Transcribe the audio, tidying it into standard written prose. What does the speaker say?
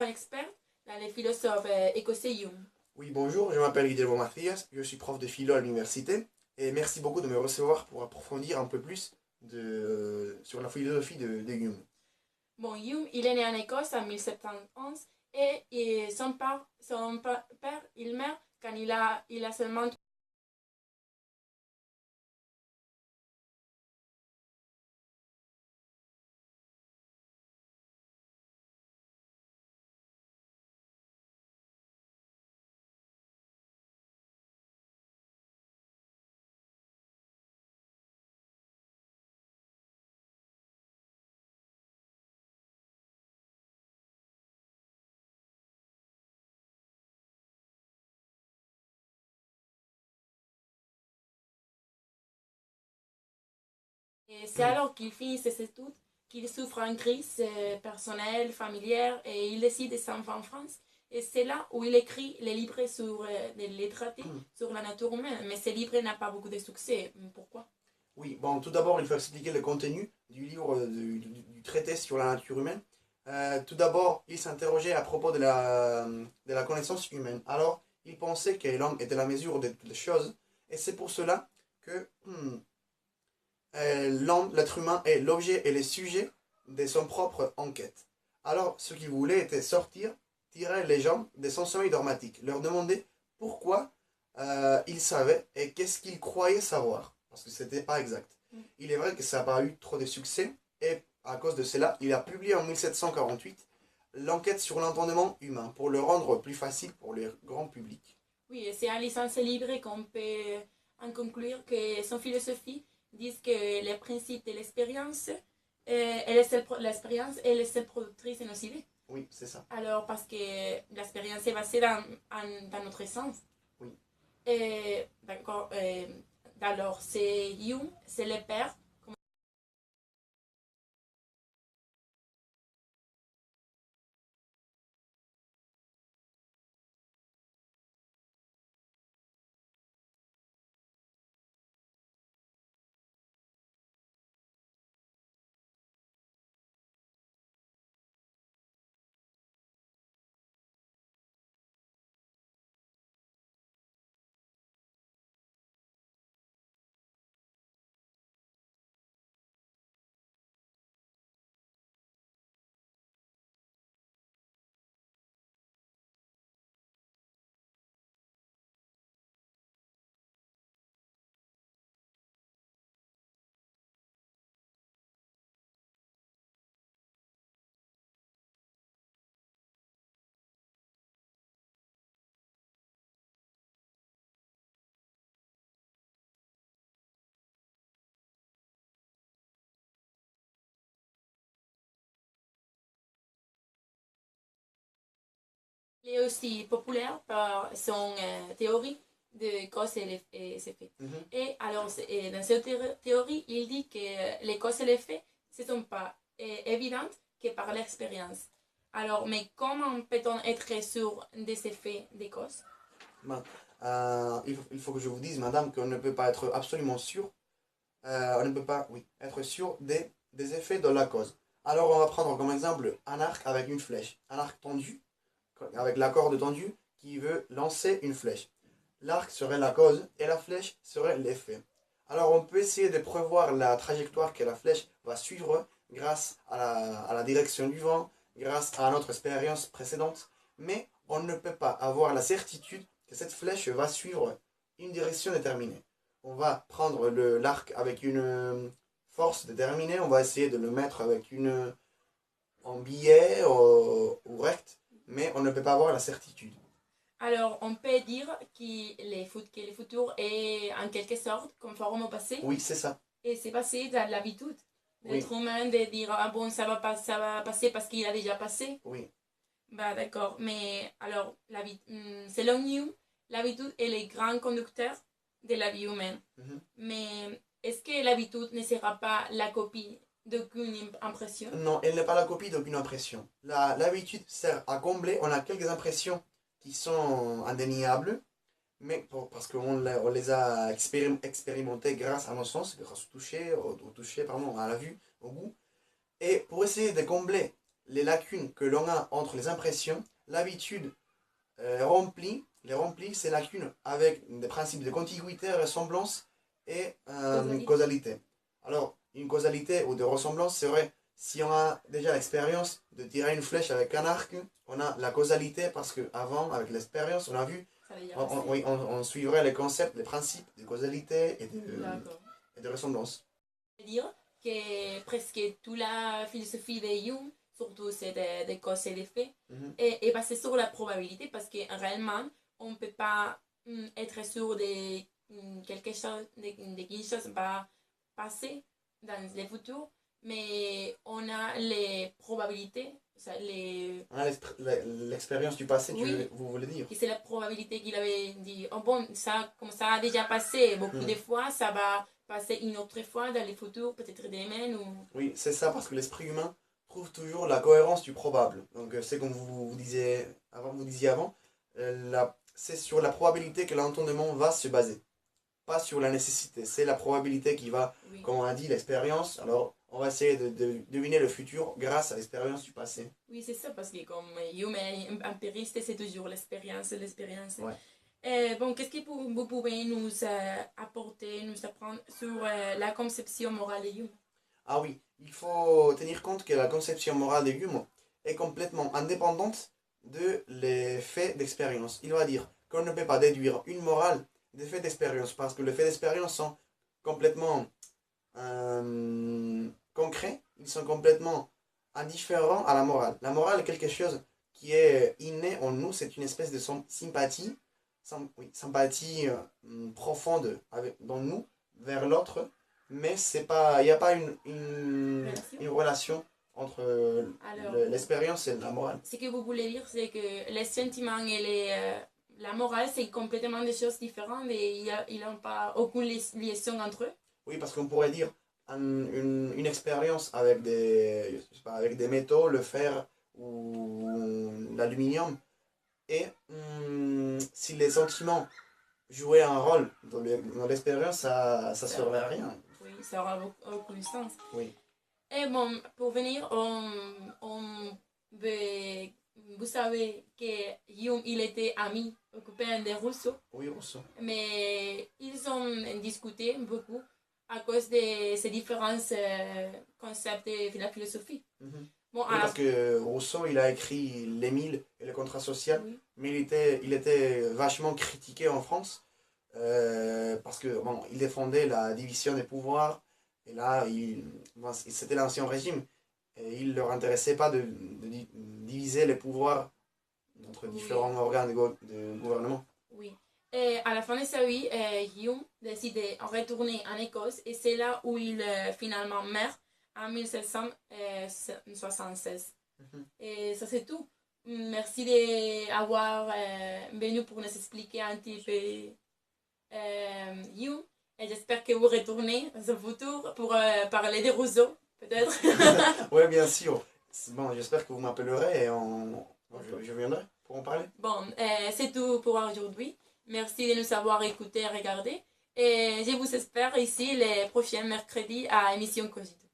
expert dans les philosophes écossais Hume. Oui, bonjour, je m'appelle Guillermo Macias, je suis prof de philo à l'université et merci beaucoup de me recevoir pour approfondir un peu plus sur la philosophie de Hume. Bon, Hume, il est né en Écosse en 1711 et son père, il meurt quand il a seulement. Et c'est alors qu'il finit ses études qu'il souffre une crise personnelle, familière et il décide de s'en va en France. Et c'est là où il écrit les livres sur les traités sur la nature humaine. Mais ces livres n'ont pas beaucoup de succès. Pourquoi? Oui, bon, tout d'abord, il faut expliquer le contenu du livre du traité sur la nature humaine. Tout d'abord, il s'interrogeait à propos de la connaissance humaine. Alors, il pensait que l'homme était la mesure de toutes les choses et c'est pour cela que l'homme, l'être humain, est l'objet et le sujet de son propre enquête. Alors, ce qu'il voulait était sortir, tirer les gens de son sommeil dogmatique, leur demander pourquoi ils savaient et qu'est-ce qu'ils croyaient savoir, parce que c'était pas exact. Il est vrai que ça n'a pas eu trop de succès, et à cause de cela, il a publié en 1748 l'enquête sur l'entendement humain, pour le rendre plus facile pour le grand public. Oui, et c'est en lisant ce livre qu'on peut en conclure que son philosophie dit que les principes de l'expérience l'expérience est la seule productrice de nos idées. Oui, c'est ça. Alors, parce que l'expérience est basée dans notre sens. Oui. D'accord. Alors, c'est Hume, c'est le père. Il est aussi populaire par son théorie de cause et effets. Et alors, dans cette théorie, il dit que les causes et les faits ne sont pas évidentes que par l'expérience. Alors, mais comment peut-on être sûr des effets des causes? Ben, il faut que je vous dise, madame, qu'on ne peut pas être absolument sûr. On ne peut pas, oui, être sûr des effets de la cause. Alors, on va prendre comme exemple un arc avec une flèche. Un arc tendu, avec la corde tendue, qui veut lancer une flèche. L'arc serait la cause et la flèche serait l'effet. Alors, on peut essayer de prévoir la trajectoire que la flèche va suivre grâce à la direction du vent, grâce à notre expérience précédente, mais on ne peut pas avoir la certitude que cette flèche va suivre une direction déterminée. On va prendre l'arc avec une force déterminée, on va essayer de le mettre avec en billet ou recte, mais on ne peut pas avoir la certitude. Alors, on peut dire que le futur est en quelque sorte conforme au passé. Oui, c'est ça. Et c'est passé dans l'habitude Oui, d'être humain de dire ah bon, ça va passer parce qu'il a déjà passé. oui. Bah d'accord, mais alors, selon Hume, l'habitude est le grand conducteur de la vie humaine. Mhm. Mais est-ce que l'habitude ne sera pas la copie d'aucune impression? Non, elle n'est pas la copie d'aucune impression. L'habitude sert à combler, on a quelques impressions qui sont indéniables, mais parce on les a expérimentées grâce à nos sens, grâce au toucher, pardon, à la vue, au goût. Et pour essayer de combler les lacunes que l'on a entre les impressions, l'habitude remplit ces lacunes avec des principes de contiguïté, ressemblance et causalité. Alors, une causalité ou de ressemblance serait, si on a déjà l'expérience de tirer une flèche avec un arc, on a la causalité parce qu'avant, avec l'expérience, on a vu, on suivrait les concepts, les principes de causalité et de ressemblance. Dire que presque toute la philosophie de Jung, surtout c'est des causes et d'effets, est basée sur la probabilité parce que réellement, on ne peut pas être sûr de quelque chose, de quelque chose va passer dans le futur, mais on a les probabilités. On a l'expérience du passé, oui, vous voulez dire. Et c'est la probabilité qu'il avait dit, oh bon, ça, comme ça a déjà passé beaucoup de fois, ça va passer une autre fois dans le futur, peut-être demain ou... Oui, c'est ça, parce que l'esprit humain trouve toujours la cohérence du probable. Donc c'est comme vous disiez avant, c'est sur la probabilité que l'entendement va se baser, pas sur la nécessité. C'est la probabilité qui va, comme on a dit, l'expérience. Alors on va essayer de deviner le futur grâce à l'expérience du passé. Oui, c'est ça, parce que comme humain empiriste, c'est toujours l'expérience. Ouais. Bon, qu'est-ce que vous pouvez nous apporter, nous apprendre sur la conception morale de Hume? Ah oui, il faut tenir compte que la conception morale de Hume est complètement indépendante de les faits d'expérience. Il va dire qu'on ne peut pas déduire une morale des faits d'expérience parce que les faits d'expérience sont complètement concrets, ils sont complètement indifférents à la morale. La morale est quelque chose qui est inné en nous, c'est une espèce de sympathie, sympathie profonde dans nous vers l'autre, mais il n'y a pas une relation entre l'expérience et la morale. Ce que vous voulez dire, c'est que les sentiments et la morale, c'est complètement des choses différentes et ils n'ont pas aucune liaison entre eux. Oui, parce qu'on pourrait dire une expérience avec avec des métaux, le fer ou l'aluminium, et si les sentiments jouaient un rôle dans l'expérience, ça ne serait rien. Oui, ça aura aucun sens. Oui. Et bon, pour venir, vous savez que Hume, il était ami, copain de Rousseau. Oui, Rousseau. Mais ils ont discuté beaucoup à cause de ces différents concepts de la philosophie. Bon, oui, parce que Rousseau, il a écrit l'Émile et le contrat social, mais il était vachement critiqué en France parce que bon, il défendait la division des pouvoirs. Et là, c'était l'Ancien Régime. Et il ne leur intéressait pas de diviser les pouvoirs entre différents organes de gouvernement. Oui. Et à la fin de sa vie, Hume décide de retourner en Écosse et c'est là où il finalement meurt en 1776. Et ça c'est tout. Merci d'avoir venu pour nous expliquer un petit peu Hume. Et j'espère que vous retournez dans ce futur pour parler de Rousseau, peut-être. Oui, bien sûr. Bon, j'espère que vous m'appellerez et je viendrai pour en parler. Bon, c'est tout pour aujourd'hui. Merci de nous avoir écoutés et regardés. Et je vous espère ici les prochains mercredis à Émission Cogito.